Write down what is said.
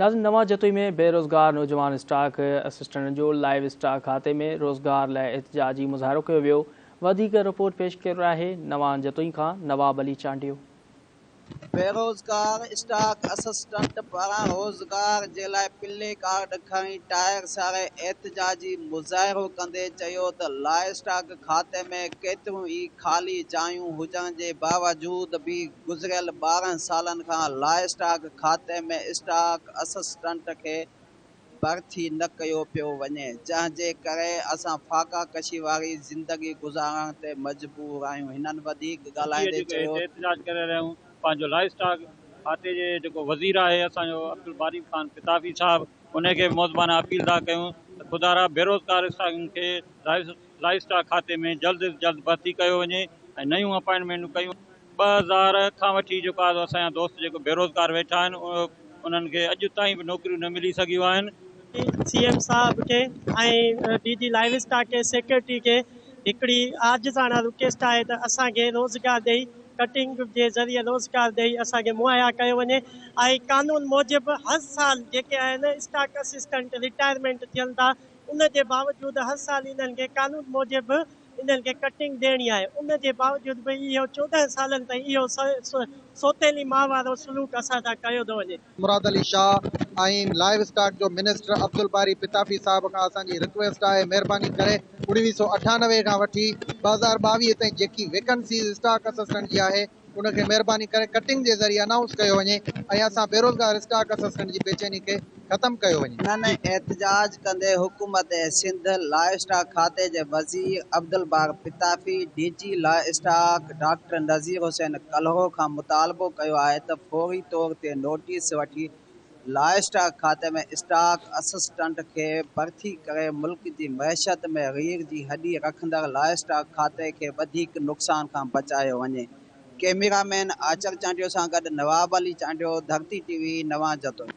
नाज़िम, नवां जतोई में बेरोज़गार नौजवान स्टॉक असिस्टेंट जो लाइव स्टॉक खाते में रोज़गार लाइ एहतजाजी मुज़ाहिरो कयो वियो। वधीक रिपोर्ट पेश करे रहे नवां जतोई खां नवाब अली चांडियो। बेरोज़गार स्टॉक असिस्टेंट पारां रोज़गार जे लाइ पिले कार्ड खणी टायर सारे एहतजाजी मुज़ाहिरो कंदे चयो त लाइ स्टॉक खाते में केतिरियूं ई ख़ाली जायूं हुजण जे बावजूद बि गुज़िरियल 12 सालनि खां लाइ स्टॉक खाते में स्टॉक असिस्टेंट खे भर्ती न कयो पियो वञे, जंहिंजे करे असां फाका कशी वारी ज़िंदगी गुज़ारण ते मजबूर आहियूं। हिननि वधीक ॻाल्हाईंदे चयो एहतजाज करे रहिया आहियूं। पंहिंजो लाइव स्टॉक खाते जे जेको वज़ीर आहे असांजो अब्दुल बारी ख़ान पिताफ़ी साहब, उनखे मौज़बाना अपील था कयूं त ख़ुदारा बेरोज़गार स्टॉकनि खे लाइव स्टॉक खाते में जल्द जल्द भर्ती कयो वञे ऐं नयूं अपॉइंटमेंटूं कयूं। 2000 खां वठी जेको आहे असांजा दोस्त जेको बेरोज़गार वेठा आहिनि उन्हनि खे अॼु ताईं बि नौकरियूं न मिली सघियूं आहिनि। सीएम साहब के डीजी लाइव स्टॉक के सेक्रेटरी के हिकिड़ी आजिज़ाना रिक्वेस्ट आहे त असांखे रोज़गार ॾेई कटिंग जे ज़रिए रोज़गार ॾेई असांखे मुहैया कयो वञे। ऐं कानून मूजिबि हर साल जेके आहिनि स्टॉक असिस्टेंट रिटायरमेंट थियनि था, उन जे बावजूदि हर साल इन्हनि खे कानून मूजिबि इन्हनि खे कटिंग ॾियणी आहे। उन जे बावजूदि बि इहो 14 सालनि ताईं इहो सोतेली मां वारो सलूक असां सां कयो थो वञे। मुराद अली शाह ऐं लाइव स्टॉक जो मिनिस्टर अब्दुल बारी पिताफ़ी साहब खां असांजी रिक्वेस्ट आहे, महिरबानी करे 1998 खां वठी 2022 ताईं जेकी वैकेंसी स्टॉक असिस्टेंट जी आहे उनखे महिरबानी करे कटिंग जे ज़रिए अनाउंस कयो वञे ऐं असां बेरोज़गार स्टॉक असिस्टेंट जी बेचैनी खे ख़तमु कयो वञे। हिननि एहतजाज कंदे हुकूमत सिंध लाइ स्टॉक खाते जे वज़ीर अब्दुल बार पिताफ़ी, डीजी लाइ स्टॉक डॉक्टर नज़ीर हुसैन कल्हो खां मुतालबो कयो आहे त फौरी तौर ते नोटिस वठी लाइ स्टॉक खाते में स्टॉक असिस्टेंट खे भर्ती करे मुल्क जी मईशत में रीढ़ जी हॾी रखंदड़ लाइ स्टॉक खाते खे वधीक नुक़सान खां बचायो वञे। कैमरामैन आचर चांडियो सां गॾु नवाब अली चांडियो, धरती टीवी, नवां जतोई।